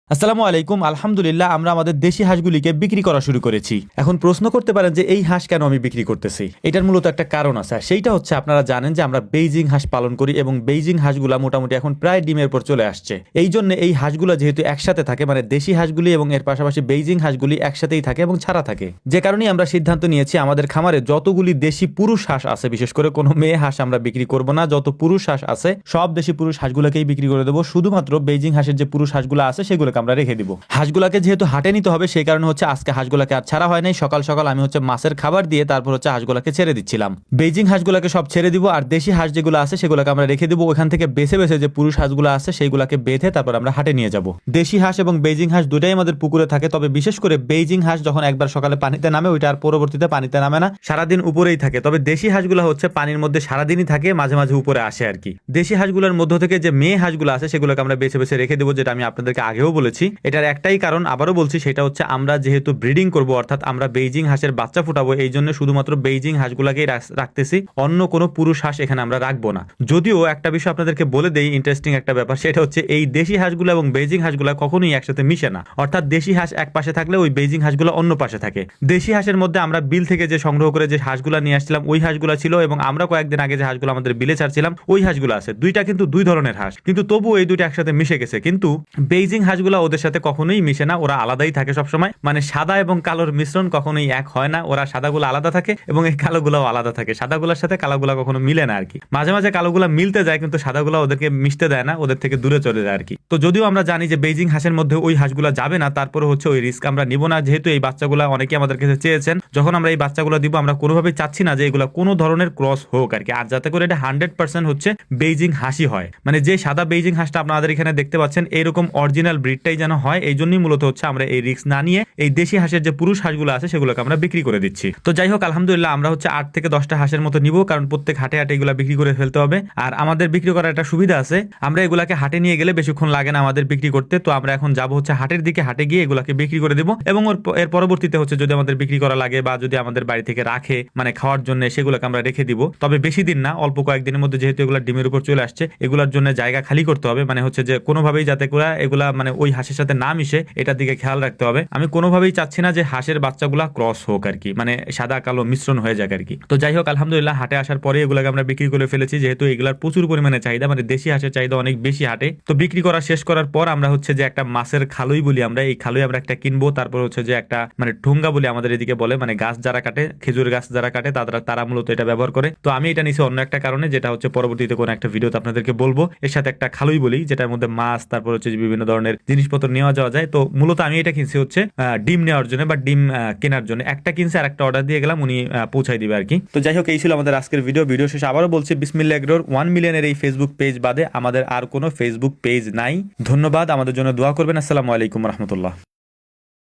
আসসালামু আলাইকুম। আলহামদুলিল্লাহ আমরা আমাদের দেশি হাঁসগুলিকে বিক্রি করা শুরু করেছি। এখন প্রশ্ন করতে পারেন যে এই হাঁস কেন আমি বিক্রি করতেছি। এটার মূলত একটা কারণ আছে, আর সেইটা হচ্ছে আপনারা জানেন যে আমরা বেইজিং হাঁস পালন করি এবং বেইজিং হাঁসগুলা মোটামুটি এখন প্রায় ডিমের পর চলে আসছে। এই জন্য এই হাঁসগুলা যেহেতু একসাথে থাকে, মানে দেশি হাঁসগুলি এবং এর পাশাপাশি বেইজিং হাঁসগুলি একসাথেই থাকে এবং ছাড়া থাকে, যে কারণেই আমরা সিদ্ধান্ত নিয়েছি আমাদের খামারে যতগুলি দেশি পুরুষ হাঁস আছে, বিশেষ করে কোনো মেয়ে হাঁস আমরা বিক্রি করব না, যত পুরুষ হাঁস আছে সব দেশি পুরুষ হাঁসগুলোকেই বিক্রি করে দেবো। শুধুমাত্র বেইজিং হাঁসের যে পুরুষ হাঁসগুলো আছে সেগুলোকে আমরা রেখে দিব। হাঁসগুলাকে যেহেতু হাটে নিতে হবে সেই কারণে হচ্ছে আজকে হাঁসগুলাকে আর ছাড়া হয় নাই। সকাল সকাল আমি হচ্ছে মাছের খাবার দিয়ে তারপর হচ্ছে হাঁসগুলাকে ছেড়ে দিচ্ছিলাম। বেইজিং হাঁসগুলাকে সব ছেড়ে দিব, আর দেশি হাঁস যেগুলো আছে সেগুলোকে আমরা রেখে দিব। ওখান থেকে বেছে বেছে যে পুরুষ হাঁসগুলো আছে সেইগুলাকে বেঁধে তারপর আমরা হাটে নিয়ে যাব। দেশি হাঁস এবং বেইজিং হাঁস দুটাই আমাদের পুকুরে থাকে, তবে বিশেষ করে বেইজিং হাঁস যখন একবার সকালে পানিতে নামে ওইটা আর পরবর্তীতে পানিতে নামে না, সারাদিন উপরেই থাকে। তবে দেশি হাঁসগুলো হচ্ছে পানির মধ্যে সারাদিনই থাকে, মাঝে মাঝে উপরে আসে আর কি। দেশি হাঁসগুলোর মধ্য থেকে যে মেয়ে হাঁসগুলো আছে সেগুলোকে আমরা বেছে বেছে রেখে দেবো, যেটা আমি আপনাদেরকে আগেও বলেছি। এটার একটাই কারণ, আবারও বলছি, সেটা হচ্ছে আমরা যেহেতু ব্রিডিং করব, অর্থাৎ আমরা বেইজিং হাঁসের বাচ্চা ফুটাবো, এই জন্য শুধুমাত্র বেইজিং হাঁসগুলাকেই রাখতেছি, অন্য কোনো পুরুষ হাঁস এখানে আমরা রাখবো না। যদিও একটা বিষয় আপনাদেরকে বলে দেই, ইন্টারেস্টিং একটা ব্যাপার, সেটা হচ্ছে এই দেশি হাঁসগুলো এবং বেইজিং হাঁসগুলো কখনোই একসাথে মিশে না। অর্থাৎ দেশি হাঁস এক পাশে থাকলে ওই বেইজিং হাঁসগুলো অন্য পাশে থাকে। দেশি হাঁসের মধ্যে আমরা বিল থেকে যে সংগ্রহ করে যে হাঁসগুলো নিয়ে আসছিলাম ওই হাঁসগুলো ছিল, এবং আমরা কয়েকদিন আগে যে হাঁসগুলো আমাদের বিলে ছাড়ছিলাম ওই হাঁসগুলো আছে। দুইটা কিন্তু দুই ধরনের হাঁস, কিন্তু তবু এই দুইটা একসাথে মিশে গেছে। কিন্তু বেইজিং হাঁসগুলো ওদের সাথে কখনোই মিশে না, ওরা আলাদাই থাকে সবসময়। মানে সাদা এবং কালোর মিশ্রণ কখনোই এক হয় না, ওরা সাদাগুলো আলাদা থাকে এবং এই কালোগুলাও আলাদা থাকে। সাদাগুলোর সাথে কালোগুলা কখনো মিলে না আর কি। মাঝে মাঝে কালোগুলা মিলতে যায়, কিন্তু সাদাগুলা ওদেরকে মিশতে দেয় না, ওদের থেকে দূরে চলে যায় আর কি। তো যদিও আমরা জানি যে বেইজিং হাঁসের মধ্যে ওই হাঁসগুলা যাবে না, তারপরে হচ্ছে ওই রিস্ক আমরা নিব না। যেহেতু এই বাচ্চাগুলা অনেকে আমাদের কাছে চেয়েছেন, যখন আমরা এই বাচ্চাগুলো দিব আমরা কোনোভাবেই চাচ্ছি না যে এগুলা কোনো ধরনের ক্রস হোক আর কি। আর যাতে করে এটা 100% হচ্ছে বেইজিং হাঁসই হয়, মানে যে সাদা বেইজিং হাঁসটা আপনাদের এখানে দেখতে পাচ্ছেন এরকম অরিজিনাল ব্রিডটাই যেন হয়। এই জন্যই মূলত হচ্ছে আমরা এই রিস্ক না নিয়ে এই দেশি হাঁসের যে পুরুষ হাঁসগুলো আছে সেগুলোকে আমরা বিক্রি করে দিচ্ছি। তো যাই হোক, আলহামদুলিল্লাহ আমরা হচ্ছে 8 থেকে 10টা হাঁসের মতো নিব, কারণ প্রত্যেক হাটে হাটে এগুলা বিক্রি করে ফেলতে হবে। আর আমাদের বিক্রি করার একটা সুবিধা আছে, আমরা এগুলাকে হাটে নিয়ে গেলে বেশিক্ষণ লাগে না আমাদের বিক্রি করতে। তো আমরা এখন যাব হচ্ছে হাটের দিকে, হাটে গিয়ে এগুলাকে বিক্রি করে দেবো, এবং এর পরবর্তীতে হচ্ছে যদি আমাদের বিক্রি করা লাগে বা যদি আমাদের বাড়ি থেকে রাখে মানে খাওয়ার জন্য, সেগুলোকে আমরা রেখে দিব। তবে বেশি দিন না, অল্প কয়েকদিনের মধ্যে, যেহেতু এগুলা ডিমের উপর চলে আসছে, এগুলার জন্য জায়গা খালি করতে হবে। মানে হচ্ছে যে কোনোভাবেই যাতে করে এগুলা মানে ওই হাঁসের সাথে না মিশে এটার দিকে খেয়াল রাখতে হবে। আমি কোনোভাবেই চাচ্ছি না যে হাঁসের বাচ্চাগুলা ক্রস হোক আর কি, মানে সাদা কালো মিশ্রণ হয়ে যাক আর কি। তো যাই হোক, আলহামদুলিল্লাহ হাটে আসার পরে এগুলাকে আমরা বিক্রি করে ফেলেছি, যেহেতু এগুলার প্রচুর পরিমাণে চাহিদা, মানে দেশি হাঁসের চাহিদা অনেক বেশি হাটে। তো বিক্রি করা শেষ করার পর আমরা হচ্ছে যে একটা মাছের খালুই বলি আমরা, এই খালুই আমরা একটা কিনবো। তারপর হচ্ছে যে একটা মানে ঠোঙ্গা বলি আমাদের এদিকে বলে, মানে গাছ যারা কাটে, খেজুর গাছ যারা কাটে তারা মূলত এটা ব্যবহার করে। তো আমি এটা নিছি অন্য একটা কারণে, যেটা হচ্ছে পরবর্তীতে কোনো একটা ভিডিওতে আপনাদেরকে বলবো। এর সাথে একটা খালুই বলি, যেটার মধ্যে মাছ, তারপর হচ্ছে যে বিভিন্ন ধরনের জিনিসপত্র নেওয়া যাওয়া যায়। তো মূলত আমি এটা কিনছি হচ্ছে ডিম নেওয়ার জন্য বা ডিম কেনার জন্য। একটা কিনছে আর একটা অর্ডার দিয়ে গেলাম, উনি পৌঁছাই দিবে আর কি। তো যাই হোক, এই ছিল আমাদের আজকের ভিডিও শেষে আবারও বলছি, বিসমিল্লাহ এগ্রোর 1 মিলিয়নের এই ফেসবুক পেজ বাদে আমাদের আর কোনো ফেসবুক পেজ নাই। ধন্যবাদ, আমাদের জন্য দোয়া করবেন। আসসালামু আলাইকুম রহমতুল্লাহ।